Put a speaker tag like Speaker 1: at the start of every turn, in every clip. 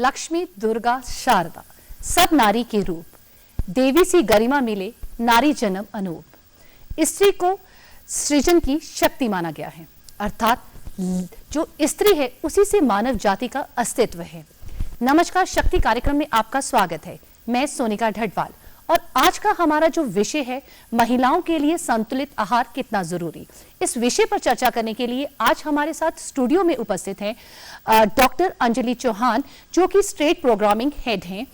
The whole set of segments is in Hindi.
Speaker 1: लक्ष्मी, दुर्गा, शारदा, सब नारी के रूप, देवी सी गरिमा मिले, नारी जन्म अनूप। स्त्री को सृजन की शक्ति माना गया है, अर्थात जो स्त्री है उसी से मानव जाति का अस्तित्व है। नमस्कार, शक्ति कार्यक्रम में आपका स्वागत है। मैं सोनिका ढटवाल और आज का हमारा जो विषय है, महिलाओं के लिए संतुलित आहार कितना जरूरी। इस विषय पर चर्चा करने के लिए आज हमारे साथ स्टूडियो में उपस्थित हैं डॉक्टर अंजलि चौहान, जो कि स्टेट प्रोग्रामिंग हेड हैं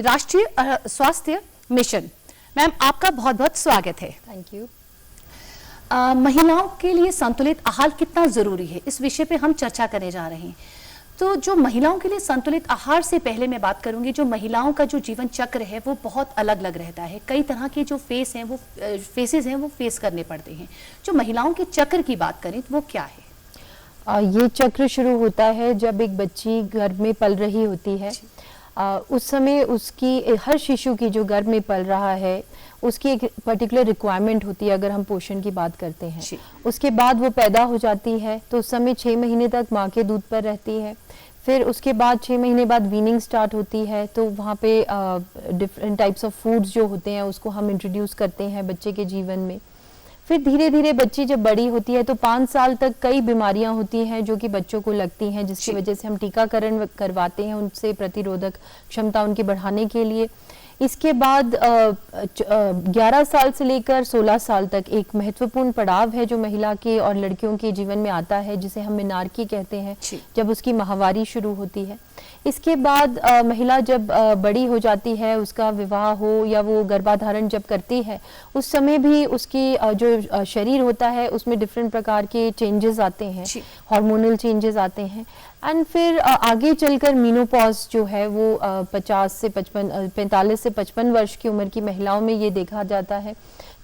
Speaker 1: राष्ट्रीय स्वास्थ्य मिशन। मैम, आपका बहुत बहुत स्वागत है।
Speaker 2: Thank you.
Speaker 1: महिलाओं के लिए संतुलित आहार कितना जरूरी है, इस विषय पे हम चर्चा करने जा रहे हैं। तो जो महिलाओं के लिए संतुलित आहार से पहले मैं बात करूंगी, जो महिलाओं का जो जीवन चक्र है वो बहुत अलग अलग रहता है। कई तरह के जो फेसेस हैं वो फेस करने पड़ते हैं। जो महिलाओं के चक्र की बात करें तो वो क्या है?
Speaker 2: ये चक्र शुरू होता है जब एक बच्ची गर्भ में पल रही होती है। उस समय उसकी हर शिशु की जो गर्भ में पल रहा है उसकी एक पर्टिकुलर रिक्वायरमेंट होती है। अगर हम पोषण की बात करते हैं, उसके बाद वो पैदा हो जाती है तो उस समय 6 महीने तक माँ के दूध पर रहती है। फिर उसके बाद 6 महीने बाद वीनिंग स्टार्ट होती है, तो वहाँ पे डिफरेंट टाइप्स ऑफ फूड्स जो होते हैं उसको हम इंट्रोड्यूस करते हैं बच्चे के जीवन में। फिर धीरे धीरे बच्ची जब बड़ी होती है तो 5 साल तक कई बीमारियां होती हैं जो कि बच्चों को लगती हैं, जिसकी वजह से हम टीकाकरण करवाते हैं उनसे प्रतिरोधक क्षमता उनकी बढ़ाने के लिए। इसके बाद 11 साल से लेकर 16 साल तक एक महत्वपूर्ण पड़ाव है जो महिला के और लड़कियों के जीवन में आता है, जिसे हम मेनार्की कहते हैं, जब उसकी माहवारी शुरू होती है। इसके बाद महिला जब बड़ी हो जाती है, उसका विवाह हो या वो गर्भाधारण जब करती है, उस समय भी उसकी जो शरीर होता है उसमें डिफरेंट प्रकार के चेंजेस आते हैं, हार्मोनल चेंजेस आते हैं। एंड फिर आगे चलकर मीनोपॉज जो है वो 45 से 55 वर्ष की उम्र की महिलाओं में ये देखा जाता है।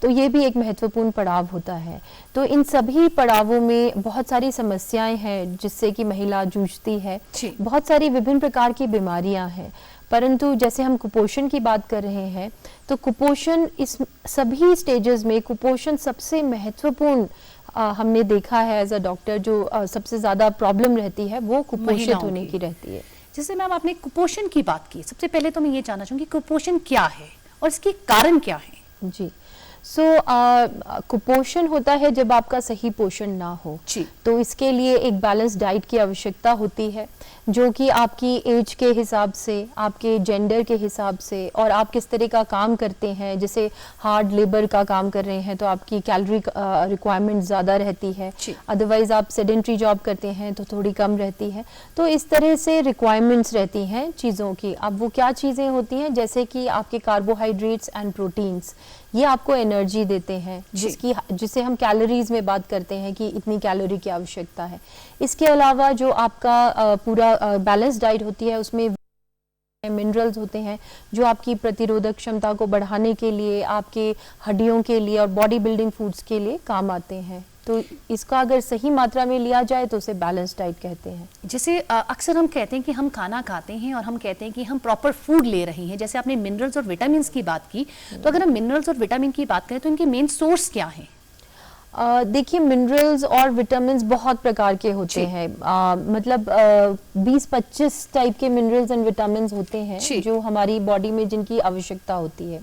Speaker 2: तो ये भी एक महत्वपूर्ण पड़ाव होता है। तो इन सभी पड़ावों में बहुत सारी समस्याएं हैं जिससे कि महिला जूझती है। बहुत सारी विभिन्न प्रकार की बीमारियां हैं, परंतु जैसे हम कुपोषण की बात कर रहे हैं तो कुपोषण, इस सभी स्टेजेस में कुपोषण सबसे महत्वपूर्ण हमने देखा है एज अ डॉक्टर। जो सबसे ज्यादा प्रॉब्लम रहती है वो कुपोषित होने की रहती है।
Speaker 1: जैसे मैम आपने कुपोषण की बात की, सबसे पहले तो मैं ये जानना चाहूंगी कुपोषण क्या है और इसके कारण क्या है?
Speaker 2: जी, कुपोषण होता है जब आपका सही पोषण ना हो। तो इसके लिए एक बैलेंस डाइट की आवश्यकता होती है, जो कि आपकी एज के हिसाब से, आपके जेंडर के हिसाब से और आप किस तरह का काम करते हैं। जैसे हार्ड लेबर का काम कर रहे हैं तो आपकी कैलोरी रिक्वायरमेंट ज़्यादा रहती है, अदरवाइज आप सेडेंट्री जॉब करते हैं तो थोड़ी कम रहती है। तो इस तरह से रिक्वायरमेंट्स रहती हैं चीज़ों की। अब वो क्या चीज़ें होती हैं, जैसे कि आपके कार्बोहाइड्रेट्स एंड प्रोटीन्स, ये आपको एनर्जी देते हैं, जिसे हम कैलोरीज में बात करते हैं कि इतनी कैलोरी की आवश्यकता है। इसके अलावा जो आपका पूरा बैलेंस डाइट होती है उसमें मिनरल्स होते हैं जो आपकी प्रतिरोधक क्षमता को बढ़ाने के लिए, आपके हड्डियों के लिए और बॉडी बिल्डिंग फूड्स के लिए काम आते हैं। तो इसका अगर सही मात्रा में लिया जाए तो उसे बैलेंस डाइट कहते हैं।
Speaker 1: जैसे अक्सर हम कहते हैं कि हम खाना खाते हैं और हम कहते हैं कि हम प्रॉपर फूड ले रहे हैं। जैसे आपने मिनरल्स और विटामिन की बात की, तो अगर हम मिनरल्स और विटामिन की बात करें तो इनके मेन सोर्स क्या हैं?
Speaker 2: देखिए, मिनरल्स और विटामिन्स बहुत प्रकार के होते हैं। मतलब 20-25 टाइप के मिनरल्स एंड विटामिन्स होते हैं जो हमारी बॉडी में जिनकी आवश्यकता होती है।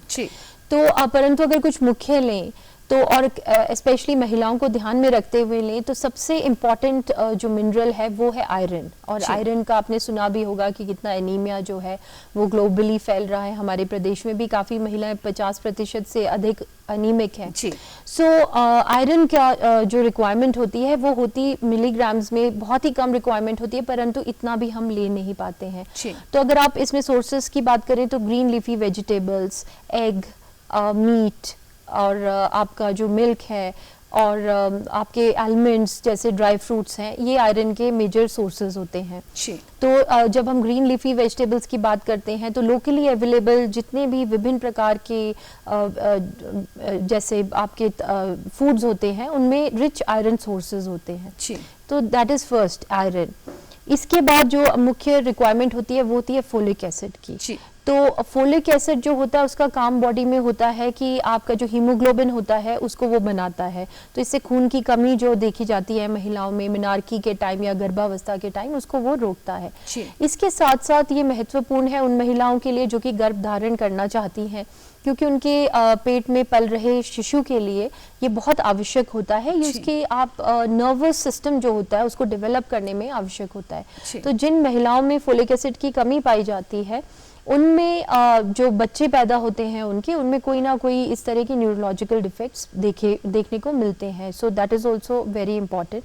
Speaker 2: तो परंतु अगर कुछ मुख्य लें तो, और स्पेशली महिलाओं को ध्यान में रखते हुए लें, तो सबसे इम्पॉर्टेंट जो मिनरल है वो है आयरन। और आयरन का आपने सुना भी होगा कि कितना एनीमिया जो है वो ग्लोबली फैल रहा है। हमारे प्रदेश में भी काफ़ी महिलाएं 50% से अधिक अनीमिक हैं। सो आयरन का जो रिक्वायरमेंट होती है वो होती मिलीग्राम्स में, बहुत ही कम रिक्वायरमेंट होती है, परंतु इतना भी हम ले नहीं पाते हैं। तो अगर आप इसमें सोर्सेस की बात करें तो green leafy vegetables, egg, meat और आपका जो मिल्क है और आपके आलमंड्स जैसे ड्राई फ्रूट्स हैं, ये आयरन के मेजर सोर्सेज होते हैं। तो जब हम ग्रीन लीफी वेजिटेबल्स की बात करते हैं तो लोकली अवेलेबल जितने भी विभिन्न प्रकार के जैसे आपके फूड्स होते हैं उनमें रिच आयरन सोर्सेज होते हैं। तो दैट इज फर्स्ट आयरन। इसके बाद जो मुख्य रिक्वायरमेंट होती है वो होती है फोलिक एसिड की। तो फोलिक एसिड जो होता है उसका काम बॉडी में होता है कि आपका जो हीमोग्लोबिन होता है उसको वो बनाता है, तो इससे खून की कमी जो देखी जाती है महिलाओं में मेनार्की के टाइम या गर्भावस्था के टाइम, उसको वो रोकता है। इसके साथ साथ ये महत्वपूर्ण है उन महिलाओं के लिए जो कि गर्भ धारण करना चाहती हैं, क्योंकि उनके पेट में पल रहे शिशु के लिए ये बहुत आवश्यक होता है। ये उसके आप नर्वस सिस्टम जो होता है उसको डेवलप करने में आवश्यक होता है। तो जिन महिलाओं में फोलिक एसिड की कमी पाई जाती है उनमें जो बच्चे पैदा होते हैं उनमें कोई ना कोई इस तरह की न्यूरोलॉजिकल डिफेक्ट्स देखने को मिलते हैं। So that is also very important.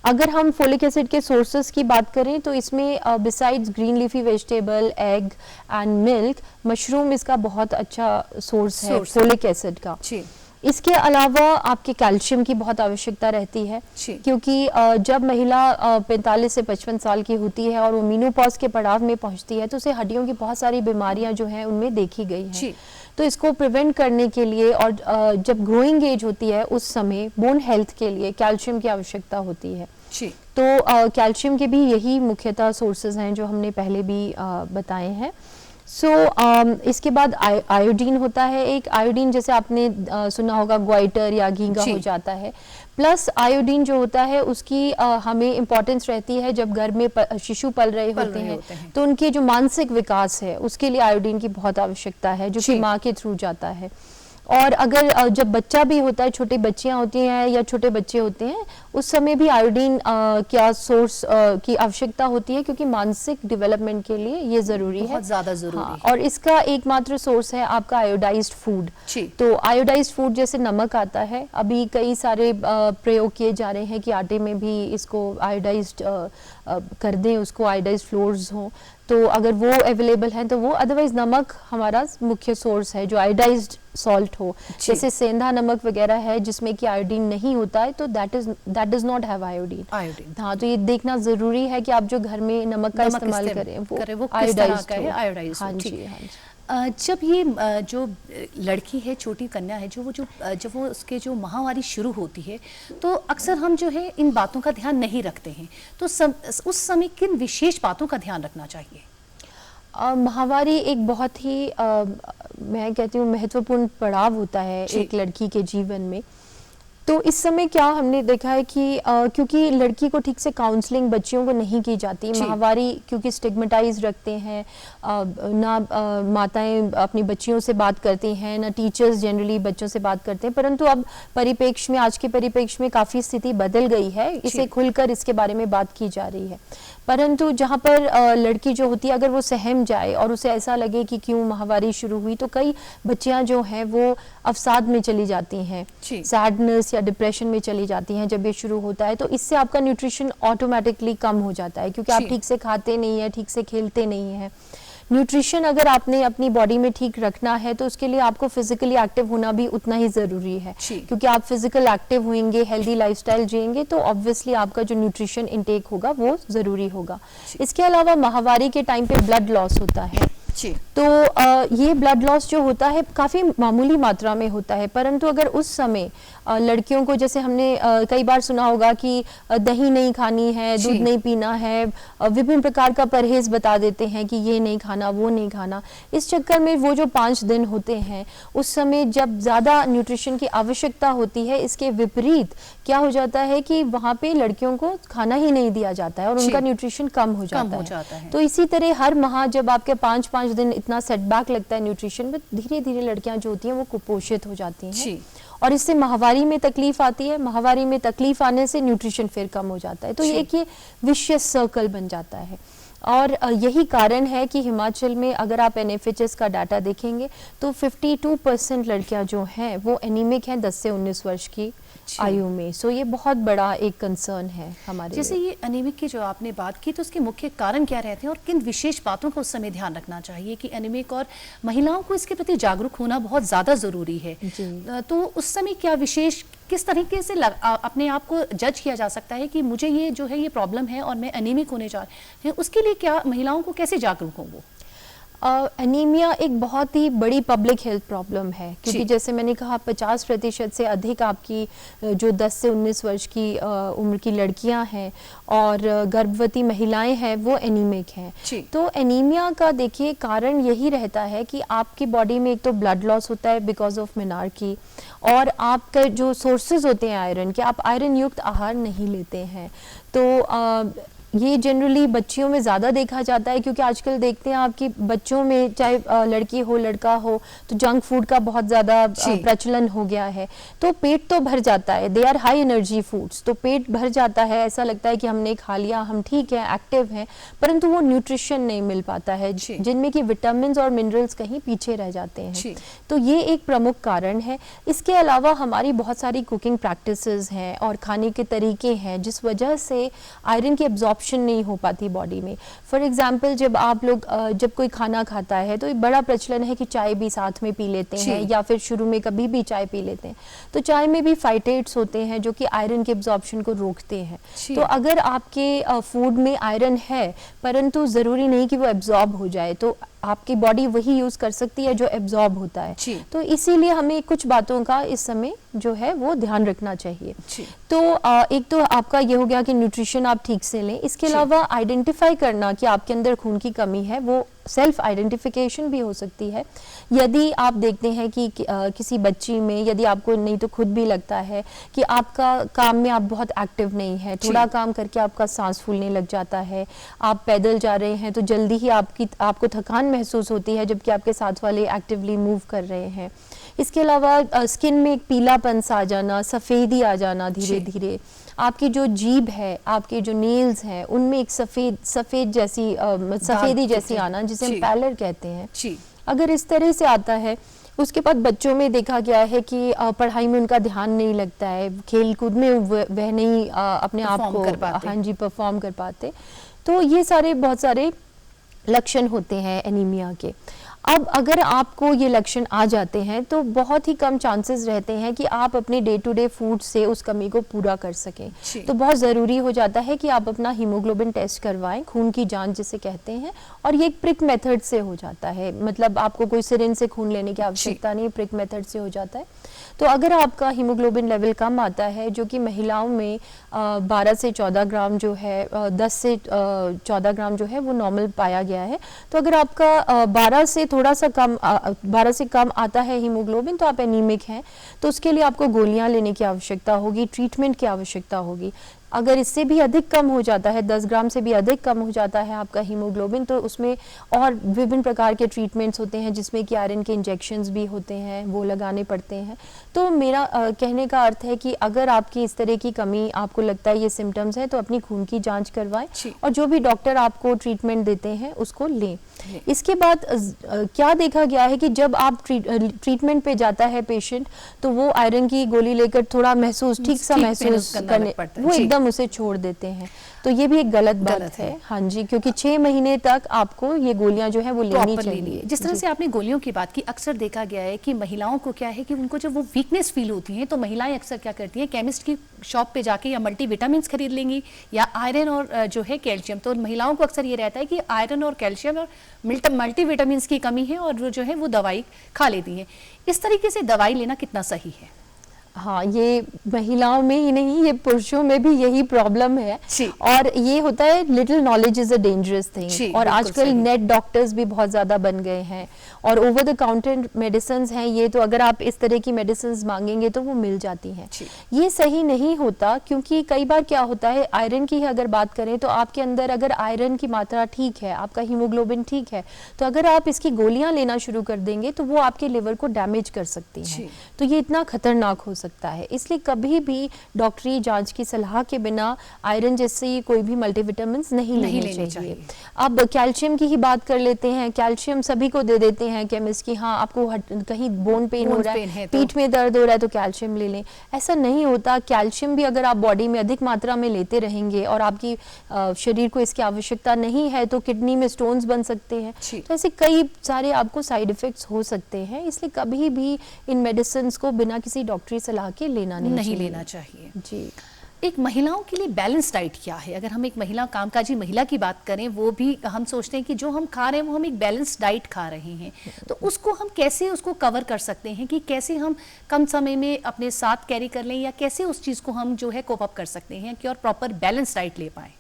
Speaker 2: अगर हम फोलिक एसिड के सोर्सेज की बात करें तो इसमें besides green leafy vegetable, egg and milk, mushroom इसका बहुत अच्छा सोर्स है फोलिक एसिड का। इसके अलावा आपके कैल्शियम की बहुत आवश्यकता रहती है, क्योंकि जब महिला 45 से 55 साल की होती है और वो मीनोपॉज के पड़ाव में पहुंचती है तो उसे हड्डियों की बहुत सारी बीमारियां जो हैं उनमें देखी गई हैं। तो इसको प्रिवेंट करने के लिए और जब ग्रोइंग एज होती है उस समय बोन हेल्थ के लिए कैल्शियम की आवश्यकता होती है। तो कैल्शियम के भी यही मुख्यतः सोर्सेज हैं जो हमने पहले भी बताए हैं। इसके बाद आयोडीन होता है। एक आयोडीन जैसे आपने सुना होगा ग्वाइटर या घींगा हो जाता है। प्लस आयोडीन जो होता है उसकी हमें इम्पोर्टेंस रहती है जब घर में शिशु पल रहे होते हैं तो उनके जो मानसिक विकास है उसके लिए आयोडीन की बहुत आवश्यकता है, जो कि माँ के थ्रू जाता है। और अगर जब बच्चा भी होता है, छोटी बच्चियां होती हैं या छोटे बच्चे होते हैं, उस समय भी आयोडीन क्या सोर्स की आवश्यकता होती है, क्योंकि मानसिक डेवलपमेंट के लिए ये जरूरी है,
Speaker 1: बहुत ज्यादा जरूरी है।
Speaker 2: और इसका एकमात्र सोर्स है आपका आयोडाइज्ड फूड। तो आयोडाइज्ड फूड जैसे नमक आता है, अभी कई सारे प्रयोग किए जा रहे हैं कि आटे में भी इसको आयोडाइज्ड कर दें, उसको आयोडाइज्ड फ्लोर्स हों, तो अगर वो अवेलेबल है तो वो, अदरवाइज नमक हमारा मुख्य सोर्स है जो आयोडाइज्ड सॉल्ट हो। जैसे सेंधा नमक वगैरह है जिसमें कि आयोडीन नहीं होता है, तो that does not have iodine. हाँ, तो ये देखना जरूरी है कि आप जो घर में नमक का इस्तेमाल करें वो आयोडाइज्ड है। हाँ जी, हाँ जी।
Speaker 1: जब ये जो लड़की है, छोटी कन्या है, जब वो उसके जो माहवारी शुरू होती है तो अक्सर हम जो है इन बातों का ध्यान नहीं रखते हैं, तो उस समय किन विशेष बातों का ध्यान रखना चाहिए?
Speaker 2: माहवारी एक बहुत ही मैं कहती हूँ महत्वपूर्ण पड़ाव होता है एक लड़की के जीवन में। तो इस समय क्या हमने देखा है कि क्योंकि लड़की को ठीक से काउंसलिंग बच्चियों को नहीं की जाती, माहवारी क्योंकि स्टिग्मेटाइज रखते हैं, ना माताएं अपनी बच्चियों से बात करती हैं, ना टीचर्स जनरली बच्चों से बात करते हैं। परंतु अब परिप्रेक्ष्य में, आज के परिप्रेक्ष्य में काफ़ी स्थिति बदल गई है, इसे खुलकर इसके बारे में बात की जा रही है। परंतु जहाँ पर लड़की जो होती है अगर वो सहम जाए और उसे ऐसा लगे कि क्यों माहवारी शुरू हुई, तो कई बच्चियां जो हैं वो अवसाद में चली जाती हैं, सैडनेस या डिप्रेशन में चली जाती हैं जब ये शुरू होता है। तो इससे आपका न्यूट्रिशन ऑटोमेटिकली कम हो जाता है, क्योंकि आप ठीक से खाते नहीं हैं, ठीक से खेलते नहीं हैं। न्यूट्रिशन अगर आपने अपनी बॉडी में ठीक रखना है तो उसके लिए आपको फिजिकली एक्टिव होना भी उतना ही जरूरी है, क्योंकि आप फिजिकल एक्टिव होंगे, हेल्दी लाइफस्टाइल जिएंगे, तो ऑब्वियसली आपका जो न्यूट्रिशन इंटेक होगा वो जरूरी होगा। इसके अलावा माहवारी के टाइम पे ब्लड लॉस होता है, तो ये ब्लड लॉस जो होता है काफ़ी मामूली मात्रा में होता है, परंतु अगर उस समय लड़कियों को, जैसे हमने कई बार सुना होगा कि दही नहीं खानी है, दूध नहीं पीना है, विभिन्न प्रकार का परहेज बता देते हैं कि ये नहीं खाना, वो नहीं खाना। इस चक्कर में वो जो 5 दिन होते हैं उस समय जब ज़्यादा न्यूट्रिशन की आवश्यकता होती है, इसके विपरीत क्या हो जाता है कि वहाँ पे लड़कियों को खाना ही नहीं दिया जाता है और उनका न्यूट्रिशन कम हो जाता है। तो इसी तरह हर माह जब आपके 5 दिन इतना सेटबैक लगता है न्यूट्रिशन में, धीरे धीरे लड़कियां जो होती हैं वो कुपोषित हो जाती हैं और इससे माहवारी में तकलीफ आती है। माहवारी में तकलीफ आने से न्यूट्रिशन फिर कम हो जाता है, तो ये विशियस सर्कल बन जाता है। और यही कारण है कि हिमाचल में अगर आप NFHS का डाटा देखेंगे तो 52% लड़कियां जो हैं वो एनीमिक हैं 10 से 19 वर्ष की आयु में। सो ये बहुत बड़ा एक कंसर्न है हमारे।
Speaker 1: जैसे ये एनीमिक की जो आपने बात की, तो उसके मुख्य कारण क्या रहते हैं और किन विशेष बातों का उस समय ध्यान रखना चाहिए कि एनीमिक, और महिलाओं को इसके प्रति जागरूक होना बहुत ज़्यादा ज़रूरी है, तो उस समय क्या विशेष, किस तरीके से अपने आप को जज किया जा सकता है कि मुझे ये जो है ये प्रॉब्लम है और मैं एनीमिक होने जा रही हूँ, उसके लिए क्या महिलाओं को कैसे जागरूक हों वो?
Speaker 2: एनीमिया एक बहुत ही बड़ी पब्लिक हेल्थ प्रॉब्लम है, क्योंकि
Speaker 1: जी।
Speaker 2: जैसे मैंने कहा 50% से अधिक आपकी जो 10 से 19 वर्ष की उम्र की लड़कियां हैं और गर्भवती महिलाएं हैं वो एनीमिक हैं।
Speaker 1: जी।
Speaker 2: तो एनीमिया का देखिए कारण यही रहता है कि आपकी बॉडी में एक तो ब्लड लॉस होता है बिकॉज ऑफ मेनार्की, और आपके जो सोर्सेज होते हैं आयरन के, आप आयरन युक्त आहार नहीं लेते हैं। तो ये जनरली बच्चियों में ज़्यादा देखा जाता है, क्योंकि आजकल देखते हैं आपकी बच्चों में चाहे लड़की हो लड़का हो तो जंक फूड का बहुत ज़्यादा प्रचलन हो गया है। तो पेट तो भर जाता है, they are high energy foods, तो पेट भर जाता है, ऐसा लगता है कि हमने खा लिया, हम ठीक है, एक्टिव हैं, परंतु वो न्यूट्रिशन नहीं मिल पाता है, जिनमें कि विटामिन्स और मिनरल्स कहीं पीछे रह जाते हैं। तो ये एक प्रमुख कारण है। इसके अलावा हमारी बहुत सारी कुकिंग प्रैक्टिसेस हैं और खाने के तरीके हैं जिस वजह से आयरन की एब्जॉर्प्शन नहीं हो पाती बॉडी में। फॉर एग्जाम्पल जब आप लोग जब कोई खाना खाता है तो एक बड़ा प्रचलन है कि चाय भी साथ में पी लेते हैं, या फिर शुरू में कभी भी चाय पी लेते हैं, तो चाय में भी फाइटेट्स होते हैं जो कि आयरन के एब्जॉर्प्शन को रोकते हैं। तो अगर आपके फूड में आयरन है परंतु ज़रूरी नहीं कि वो एब्जॉर्ब हो जाए, तो आपकी बॉडी वही यूज कर सकती है जो एब्जॉर्ब होता है। तो इसीलिए हमें कुछ बातों का इस समय जो है वो ध्यान रखना चाहिए। तो एक तो आपका ये हो गया कि न्यूट्रिशन आप ठीक से लें। इसके अलावा आइडेंटिफाई करना कि आपके अंदर खून की कमी है, वो सेल्फ आइडेंटिफिकेशन भी हो सकती है। यदि आप देखते हैं कि किसी बच्ची में, यदि आपको नहीं तो खुद भी लगता है कि आपका काम में आप बहुत एक्टिव नहीं है, थोड़ा काम करके आपका सांस फूलने लग जाता है, आप पैदल जा रहे हैं तो जल्दी ही आपको थकान महसूस होती है जबकि आपके साथ वाले एक्टिवली मूव कर रहे हैं। इसके अलावा स्किन में एक पीलापन सा आ जाना, सफ़ेदी आ जाना धीरे धीरे, आपकी जो जीभ है, आपके जो नेल्स हैं उनमें एक सफ़ेद जैसी सफ़ेदी जैसी आना, जिसे हम पैलर कहते हैं, अगर इस तरह से आता है। उसके बाद बच्चों में देखा गया है कि पढ़ाई में उनका ध्यान नहीं लगता है, खेल कूद में वह नहीं अपने आप को परफॉर्म कर पाते। तो ये बहुत सारे लक्षण होते हैं एनीमिया के। अब अगर आपको ये लक्षण आ जाते हैं तो बहुत ही कम चांसेस रहते हैं कि आप अपने डे टू डे फूड से उस कमी को पूरा कर सकें। तो बहुत ज़रूरी हो जाता है कि आप अपना हीमोग्लोबिन टेस्ट करवाएं, खून की जांच जिसे कहते हैं, और ये एक प्रिक मेथड से हो जाता है, मतलब आपको कोई सिरिंज से खून लेने की आवश्यकता नहीं, प्रिक मेथड से हो जाता है। तो अगर आपका हीमोग्लोबिन लेवल कम आता है, जो कि महिलाओं में 12 से 14 ग्राम जो है, 10 से 14 ग्राम जो है वो नॉर्मल पाया गया है, तो अगर आपका 12 से थोड़ा सा कम 12 से कम आता है हीमोग्लोबिन, तो आप एनीमिक हैं। तो उसके लिए आपको गोलियां लेने की आवश्यकता होगी, ट्रीटमेंट की आवश्यकता होगी। अगर इससे भी अधिक कम हो जाता है, 10 ग्राम से भी अधिक कम हो जाता है आपका हीमोग्लोबिन, तो उसमें और विभिन्न प्रकार के ट्रीटमेंट्स होते हैं जिसमें कि आयरन के इंजेक्शंस भी होते हैं, वो लगाने पड़ते हैं। तो मेरा कहने का अर्थ है कि अगर आपकी इस तरह की कमी आपको लगता है, ये सिम्टम्स हैं, तो अपनी खून की जांच करवाएं और जो भी डॉक्टर आपको ट्रीटमेंट देते हैं उसको लें। इसके बाद क्या देखा गया है कि जब आप ट्रीटमेंट पे जाता है पेशेंट, तो वो आयरन की गोली लेकर थोड़ा ठीक सा महसूस करने, वो एकदम उसे छोड़ देते हैं। तो ये भी एक गलत बात है। हाँ जी, क्योंकि 6 महीने तक आपको ये गोलियां जो है वो लेनी चाहिए।
Speaker 1: जिस तरह से आपने गोलियों की बात की, अक्सर देखा गया है कि महिलाओं को क्या है कि उनको जब वो वीकनेस फील होती है तो महिलाएं अक्सर क्या करती हैं, केमिस्ट की शॉप पे जाके या मल्टीविटामिन्स खरीद लेंगी या आयरन और जो है कैल्शियम। तो महिलाओं को अक्सर ये रहता है कि आयरन और कैल्शियम और मल्टीविटामिन्स की कमी है और वो जो है वो दवाई खा लेती हैं। इस तरीके से दवाई लेना कितना सही है?
Speaker 2: हाँ, ये महिलाओं में ही नहीं, ये पुरुषों में भी यही प्रॉब्लम है। और ये होता है, little knowledge is a dangerous thing. और आजकल नेट डॉक्टर्स भी बहुत ज़्यादा बन गए हैं और ओवर द काउंटर मेडिसिन हैं ये, तो अगर आप इस तरह की मेडिसिन मांगेंगे तो वो मिल जाती हैं। ये सही नहीं होता, क्योंकि कई बार क्या होता है, आयरन की अगर बात करें तो आपके अंदर अगर आयरन की मात्रा ठीक है, आपका हीमोग्लोबिन ठीक है, तो अगर आप इसकी गोलियां लेना शुरू कर देंगे तो वो आपके लिवर को डैमेज कर सकती हैं। तो ये इतना खतरनाक हो सकता है। इसलिए कभी भी डॉक्टरी जांच की सलाह के बिना आयरन जैसी कोई भी मल्टीविटामिन्स नहीं लेने चाहिए। अब कैल्शियम की ही बात कर लेते हैं। कैल्शियम सभी को दे देते हैं केमिस्ट की, हाँ आपको कहीं बोन पेन हो रहा है, पीठ में दर्द हो रहा है तो कैल्शियम ले लें। ऐसा नहीं होता। कैल्शियम भी अगर आप बॉडी में अधिक मात्रा में लेते रहेंगे और आपकी शरीर को इसकी आवश्यकता नहीं है तो किडनी में स्टोन्स बन सकते हैं। तो ऐसे कई सारे आपको साइड इफेक्ट्स हो सकते हैं। इसलिए कभी भी इन मेडिसिन को बिना किसी डॉक्टरी सलाह के लेना नहीं
Speaker 1: लेना चाहिए।
Speaker 2: जी।
Speaker 1: एक महिलाओं के लिए बैलेंस डाइट क्या है? अगर हम एक महिला, कामकाजी महिला की बात करें, वो भी हम सोचते हैं कि जो हम खा रहे हैं वो हम एक बैलेंस डाइट खा रहे हैं, तो उसको हम कैसे उसको कवर कर सकते हैं, कि कैसे हम कम समय में अपने साथ कैरी कर लें, या कैसे उस चीज़ को हम जो है कोप अप कर सकते हैं कि और प्रॉपर बैलेंस डाइट ले पाएँ?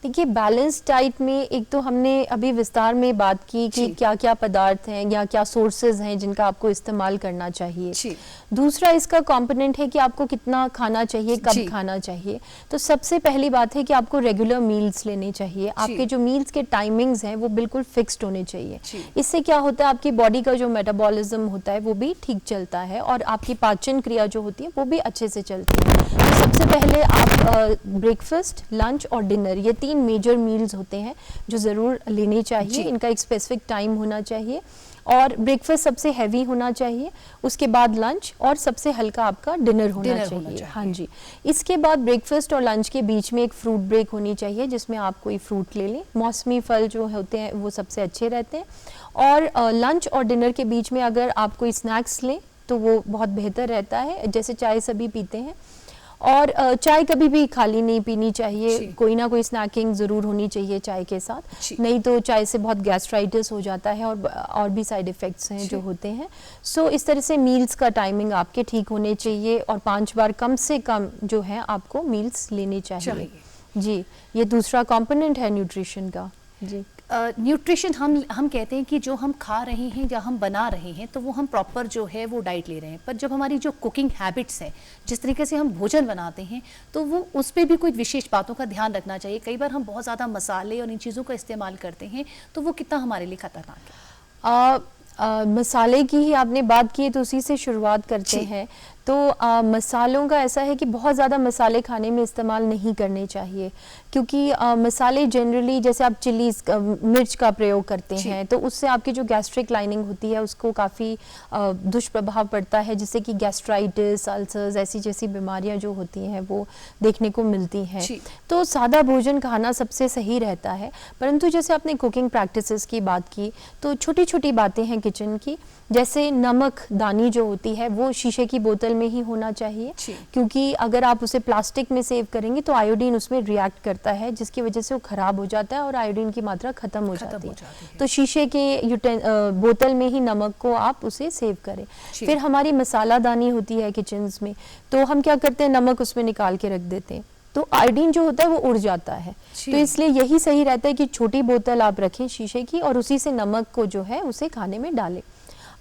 Speaker 2: देखिए, बैलेंस डाइट में एक तो हमने अभी विस्तार में बात की कि क्या क्या पदार्थ हैं या क्या सोर्सेज हैं जिनका आपको इस्तेमाल करना चाहिए। दूसरा इसका कंपोनेंट है कि आपको कितना खाना चाहिए, कब खाना चाहिए। तो सबसे पहली बात है कि आपको रेगुलर मील्स लेने चाहिए। आपके जो मील्स के टाइमिंग्स हैं वो बिल्कुल फिक्स्ड होने चाहिए। इससे क्या होता है, आपकी बॉडी का जो मेटाबॉलिज्म होता है वो भी ठीक चलता है और आपकी पाचन क्रिया जो होती है वो भी अच्छे से चलती है। तो सबसे पहले आप ब्रेकफास्ट, लंच और डिनर, ये 3 मेजर मील्स होते हैं जो ज़रूर लेने चाहिए। इनका एक स्पेसिफिक टाइम होना चाहिए और ब्रेकफास्ट सबसे हैवी होना चाहिए, उसके बाद लंच और सबसे हल्का आपका डिनर होना चाहिए। हाँ जी, इसके बाद ब्रेकफास्ट और लंच के बीच में एक फ्रूट ब्रेक होनी चाहिए जिसमें आप कोई फ्रूट ले लें। मौसमी फल जो होते हैं वो सबसे अच्छे रहते हैं। और लंच और डिनर के बीच में अगर आप कोई स्नैक्स लें तो वो बहुत बेहतर रहता है, जैसे चाय सभी पीते हैं। और चाय कभी भी खाली नहीं पीनी चाहिए, कोई ना कोई स्नैकिंग ज़रूर होनी चाहिए चाय के साथ, नहीं तो चाय से बहुत गैस्ट्राइटिस हो जाता है और भी साइड इफ़ेक्ट्स हैं जो होते हैं। सो इस तरह से मील्स का टाइमिंग आपके ठीक होने चाहिए और 5 बार कम से कम जो है आपको मील्स लेने चाहिए। जी, ये दूसरा कंपोनेंट है न्यूट्रिशन का। जी,
Speaker 1: न्यूट्रिशन हम कहते हैं कि जो हम खा रहे हैं या हम बना रहे हैं तो वो हम प्रॉपर जो है वो डाइट ले रहे हैं, पर जब हमारी जो कुकिंग हैबिट्स हैं, जिस तरीके से हम भोजन बनाते हैं, तो वो उस पर भी कोई विशेष बातों का ध्यान रखना चाहिए। कई बार हम बहुत ज़्यादा मसाले और इन चीज़ों का इस्तेमाल करते हैं, तो वो कितना हमारे लिए खतरनाक है?
Speaker 2: मसाले की ही आपने बात की तो उसी से शुरुआत करते हैं। तो मसालों का ऐसा है कि बहुत ज़्यादा मसाले खाने में इस्तेमाल नहीं करने चाहिए, क्योंकि मसाले जनरली जैसे आप चिलीज मिर्च का प्रयोग करते हैं तो उससे आपकी जो गैस्ट्रिक लाइनिंग होती है उसको काफ़ी दुष्प्रभाव पड़ता है, जिससे कि गैस्ट्राइटिस, अल्सर्स ऐसी जैसी बीमारियां जो होती हैं वो देखने को मिलती हैं। तो सादा भोजन खाना सबसे सही रहता है। परंतु जैसे आपने कुकिंग प्रैक्टिसेस की बात की तो छोटी छोटी बातें हैं किचन की, जैसे नमक दानी जो होती है वो शीशे की बोतल में ही होना चाहिए, क्योंकि अगर आप उसे प्लास्टिक में सेव करेंगे तो आयोडीन उसमें रिएक्ट करता है, जिसकी वजह से वो खराब हो जाता है और आयोडीन की मात्रा खत्म हो जाती है। तो शीशे के बोतल में ही नमक को आप उसे सेव करें। फिर हमारी मसाला दानी होती है किचन्स में, तो हम क्या करते हैं, नमक उसमें निकाल के रख देते हैं, तो आयोडीन जो होता है वो उड़ जाता है। तो इसलिए यही सही रहता है कि छोटी बोतल आप रखें शीशे की और उसी से नमक को जो है उसे खाने में डालें।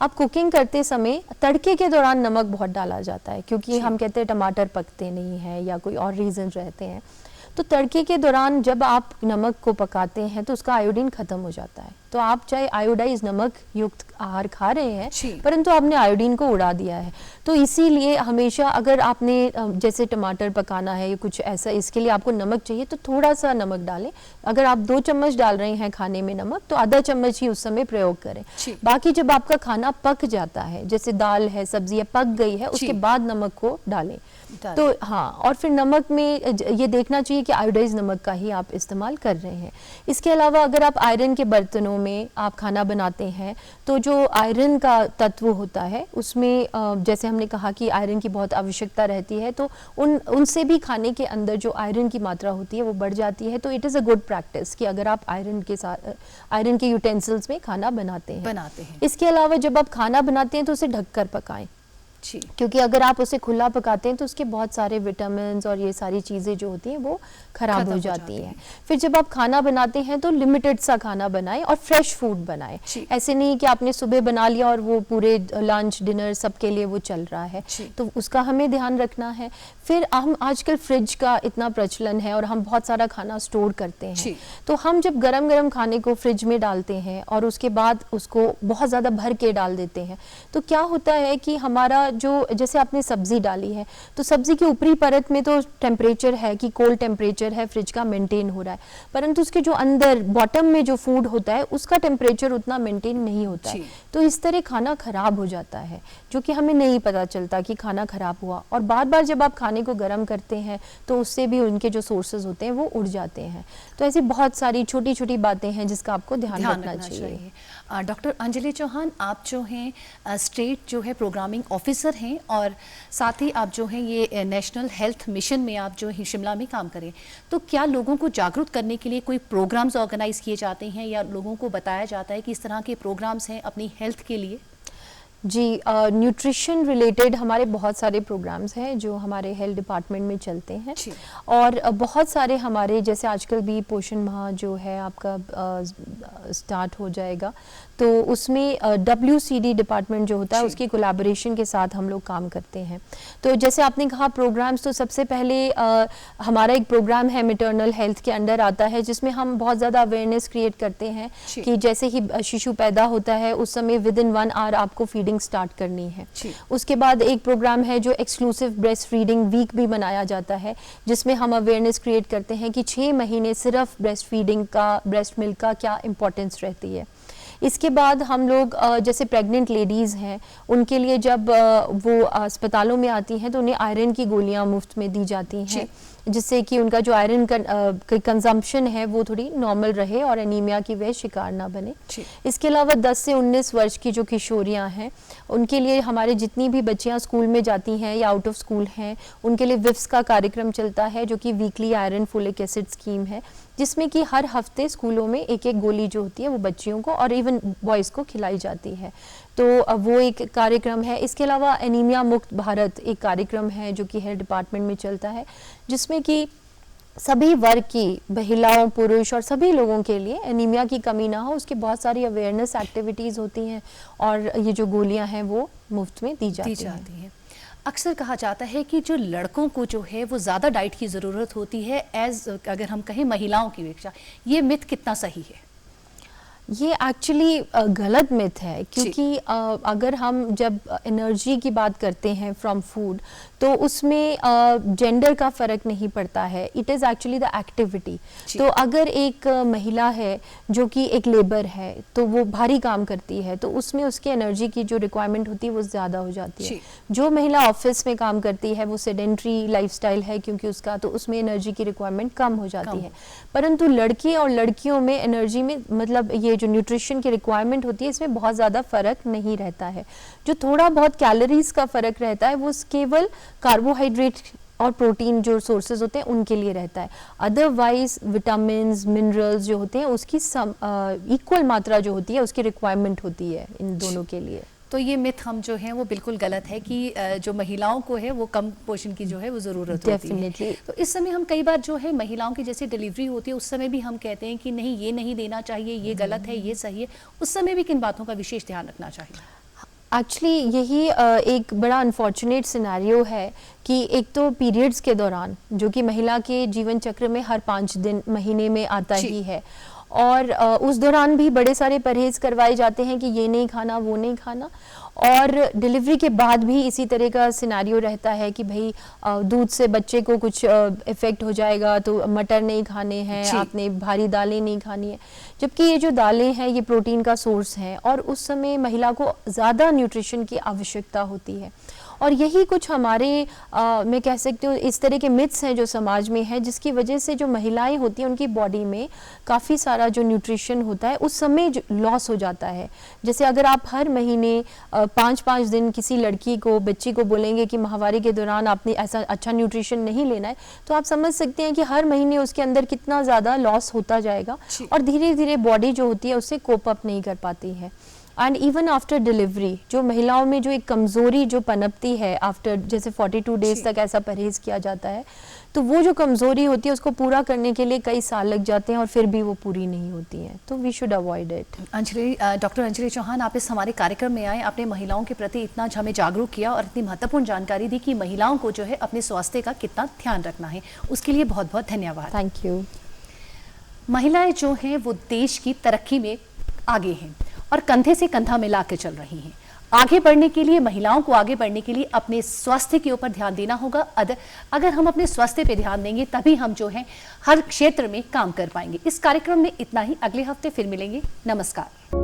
Speaker 2: आप कुकिंग करते समय तड़के के दौरान नमक बहुत डाला जाता है, क्योंकि हम कहते हैं टमाटर पकते नहीं हैं या कोई और रीज़न रहते हैं। तो तड़के के दौरान जब आप नमक को पकाते हैं तो उसका आयोडीन खत्म हो जाता है। तो आप चाहे आयोडाइज नमक युक्त आहार खा रहे हैं परंतु आपने आयोडीन को उड़ा दिया है। तो इसीलिए हमेशा अगर आपने जैसे टमाटर पकाना है या कुछ ऐसा, इसके लिए आपको नमक चाहिए तो थोड़ा सा नमक डालें। अगर आप 2 चम्मच डाल रहे हैं खाने में नमक तो आधा चम्मच ही उस समय प्रयोग करें। बाकी जब आपका खाना पक जाता है, जैसे दाल है, सब्जी है, पक गई है, उसके बाद नमक को डालें। तो हाँ, और फिर नमक में ये देखना चाहिए कि आयोडाइज नमक का ही आप इस्तेमाल कर रहे हैं। इसके अलावा अगर आप आयरन के बर्तनों में आप खाना बनाते हैं तो जो आयरन का तत्व होता है उसमें जैसे हमने कहा कि आयरन की बहुत आवश्यकता रहती है, तो उनसे भी खाने के अंदर जो आयरन की मात्रा होती है वो बढ़ जाती है। तो it is a good practice कि अगर आप आयरन के साथ आयरन के यूटेंसिल्स में खाना बनाते हैं। इसके अलावा जब आप खाना बनाते हैं तो उसे ढककर पकाएं, क्योंकि अगर आप उसे खुला पकाते हैं तो उसके बहुत सारे विटामिन और ये सारी चीज़ें जो होती हैं वो खराब हो जाती हैं। फिर जब आप खाना बनाते हैं तो लिमिटेड सा खाना बनाएं और फ्रेश फूड बनाएं। ऐसे नहीं कि आपने सुबह बना लिया और वो पूरे लंच डिनर सबके लिए वो चल रहा है, तो उसका हमें ध्यान रखना है। फिर हम आजकल फ्रिज का इतना प्रचलन है और हम बहुत सारा खाना स्टोर करते हैं, तो हम जब गरम गरम खाने को फ्रिज में डालते हैं और उसके बाद उसको बहुत ज़्यादा भर के डाल देते हैं, तो क्या होता है कि हमारा जो, जैसे आपने सब्जी डाली है तो सब्जी की ऊपरी परत में तो टेम्परेचर है कि कोल्ड टेम्परेचर है, फ्रिज का मेंटेन हो रहा है, परंतु उसके जो अंदर बॉटम में जो फूड होता है उसका टेम्परेचर उतना मेंटेन नहीं होता है। तो इस तरह खाना खराब हो जाता है, जो कि हमें नहीं पता चलता कि खाना खराब हुआ। और बार बार जब आप खाना खाने को गर्म करते हैं तो उससे भी उनके जो सोर्सेज होते हैं वो उड़ जाते हैं। तो ऐसी बहुत सारी छोटी छोटी बातें हैं जिसका आपको ध्यान रखना चाहिए।
Speaker 1: डॉक्टर अंजलि चौहान, आप जो हैं स्टेट जो है प्रोग्रामिंग ऑफिसर हैं और साथ ही आप जो हैं ये नेशनल हेल्थ मिशन में आप जो है शिमला में काम करें, तो क्या लोगों को जागरूक करने के लिए कोई प्रोग्राम्स ऑर्गेनाइज किए जाते हैं या लोगों को बताया जाता है कि इस तरह के प्रोग्राम्स हैं अपनी हेल्थ के लिए?
Speaker 2: जी, न्यूट्रिशन रिलेटेड हमारे बहुत सारे प्रोग्राम्स हैं जो हमारे हेल्थ डिपार्टमेंट में चलते हैं और बहुत सारे हमारे, जैसे आजकल भी पोषण माह जो है आपका स्टार्ट हो जाएगा, तो उसमें WCD डिपार्टमेंट जो होता है उसकी कोलैबोरेशन के साथ हम लोग काम करते हैं। तो जैसे आपने कहा प्रोग्राम्स, तो सबसे पहले हमारा एक प्रोग्राम है मैटरनल हेल्थ के अंडर आता है जिसमें हम बहुत ज़्यादा अवेयरनेस क्रिएट करते हैं कि जैसे ही शिशु पैदा होता है उस समय विदिन 1 आवर आपको फीडिंग स्टार्ट करनी है। उसके बाद एक प्रोग्राम है जो एक्सक्लूसिव ब्रेस्ट फीडिंग वीक भी मनाया जाता है जिसमें हम अवेयरनेस क्रिएट करते हैं कि 6 महीने सिर्फ ब्रेस्ट फीडिंग का, ब्रेस्ट मिल्क का क्या इंपॉर्टेंस रहती है। इसके बाद हम लोग जैसे प्रेग्नेंट लेडीज़ हैं उनके लिए जब वो अस्पतालों में आती हैं तो उन्हें आयरन की गोलियां मुफ्त में दी जाती हैं जिससे कि उनका जो आयरन का कंजम्पशन है वो थोड़ी नॉर्मल रहे और एनीमिया की वह शिकार ना बने। इसके अलावा 10 से 19 वर्ष की जो किशोरियां हैं उनके लिए हमारे जितनी भी बच्चियां स्कूल में जाती हैं या आउट ऑफ स्कूल हैं उनके लिए विफ्स का कार्यक्रम चलता है जो कि weekly iron folic acid scheme है जिसमें कि हर हफ्ते स्कूलों में एक एक गोली जो होती है वो बच्चियों को और इवन बॉयज़ को खिलाई जाती है। तो वो एक कार्यक्रम है। इसके अलावा एनीमिया मुक्त भारत एक कार्यक्रम है जो कि हेल्थ डिपार्टमेंट में चलता है जिसमें कि सभी वर्ग की महिलाओं, पुरुष और सभी लोगों के लिए एनीमिया की कमी ना हो उसकी बहुत सारी अवेयरनेस एक्टिविटीज़ होती हैं और ये जो गोलियां हैं वो मुफ्त में दी जाती हैं।
Speaker 1: अक्सर कहा जाता है कि जो लड़कों को जो है वो ज़्यादा डाइट की ज़रूरत होती है अगर हम कहें महिलाओं की अपेक्षा, ये मिथ कितना सही है?
Speaker 2: ये एक्चुअली गलत मिथ है क्योंकि अगर हम जब एनर्जी की बात करते हैं फ्रॉम फूड तो उसमें जेंडर का फ़र्क नहीं पड़ता है। It is actually the activity. तो अगर एक महिला है जो कि एक लेबर है तो वो भारी काम करती है तो उसमें उसकी एनर्जी की जो रिक्वायरमेंट होती है वो ज़्यादा हो जाती है। जो महिला ऑफिस में काम करती है वो सेडेंट्री लाइफस्टाइल है क्योंकि उसका, तो उसमें एनर्जी की रिक्वायरमेंट कम हो जाती है। परंतु लड़के और लड़कियों में एनर्जी में मतलब ये जो न्यूट्रिशन की रिक्वायरमेंट होती है इसमें बहुत ज़्यादा फ़र्क नहीं रहता है। जो थोड़ा बहुत कैलोरीज का फ़र्क रहता है वो केवल कार्बोहाइड्रेट और प्रोटीन जो सोर्सेज होते हैं उनके लिए रहता है। अदरवाइज विटामिन्स, मिनरल्स जो होते हैं उसकी इक्वल मात्रा जो होती है उसकी रिक्वायरमेंट होती है इन दोनों के लिए।
Speaker 1: तो ये मिथ हम जो है वो बिल्कुल गलत है कि जो महिलाओं को है वो कम पोषण की जो है वो ज़रूरत होती है। तो इस समय हम कई बार जो है महिलाओं की जैसे डिलीवरी होती है उस समय भी हम कहते हैं कि नहीं ये नहीं देना चाहिए, ये गलत है, ये सही है। उस समय भी किन बातों का विशेष ध्यान रखना चाहिए?
Speaker 2: एक्चुअली यही एक बड़ा अनफॉर्चुनेट सिनेरियो है कि एक तो पीरियड्स के दौरान जो कि महिला के जीवन चक्र में हर 5 दिन महीने में आता ही है और उस दौरान भी बड़े सारे परहेज करवाए जाते हैं कि ये नहीं खाना, वो नहीं खाना। और डिलीवरी के बाद भी इसी तरह का सिनेरियो रहता है कि भाई दूध से बच्चे को कुछ इफ़ेक्ट हो जाएगा तो मटर नहीं खाने हैं, आपने भारी दालें नहीं खानी है। जबकि ये जो दालें हैं ये प्रोटीन का सोर्स हैं और उस समय महिला को ज़्यादा न्यूट्रिशन की आवश्यकता होती है। और यही कुछ हमारे मैं कह सकती हूँ इस तरह के मिथ्स हैं जो समाज में है जिसकी वजह से जो महिलाएं होती हैं उनकी बॉडी में काफ़ी सारा जो न्यूट्रिशन होता है उस समय लॉस हो जाता है। जैसे अगर आप हर महीने 5-5 दिन किसी लड़की को, बच्ची को बोलेंगे कि माहवारी के दौरान आपने ऐसा अच्छा न्यूट्रिशन नहीं लेना है तो आप समझ सकते हैं कि हर महीने उसके अंदर कितना ज़्यादा लॉस होता जाएगा और धीरे धीरे बॉडी जो होती है उससे कोप अप नहीं कर पाती है। एंड इवन आफ्टर डिलीवरी जो महिलाओं में जो एक कमज़ोरी जो पनपती है आफ्टर जैसे 42 डेज तक ऐसा परहेज़ किया जाता है तो वो जो कमज़ोरी होती है उसको पूरा करने के लिए कई साल लग जाते हैं और फिर भी वो पूरी नहीं होती हैं। तो we should avoid it.
Speaker 1: Doctor Anjali Chauhan, आप इस हमारे कार्यक्रम में आए, आपने महिलाओं के प्रति इतना हमें जागरूक किया और इतनी महत्वपूर्ण जानकारी दी कि महिलाओं को जो है अपने स्वास्थ्य का कितना ध्यान रखना है, उसके लिए बहुत बहुत धन्यवाद।
Speaker 2: Thank you.
Speaker 1: महिलाएं जो हैं वो देश की तरक्की में आगे हैं और कंधे से कंधा मिला के चल रही हैं। आगे बढ़ने के लिए, महिलाओं को आगे बढ़ने के लिए अपने स्वास्थ्य के ऊपर ध्यान देना होगा। अगर हम अपने स्वास्थ्य पे ध्यान देंगे तभी हम जो है हर क्षेत्र में काम कर पाएंगे। इस कार्यक्रम में इतना ही। अगले हफ्ते फिर मिलेंगे। नमस्कार।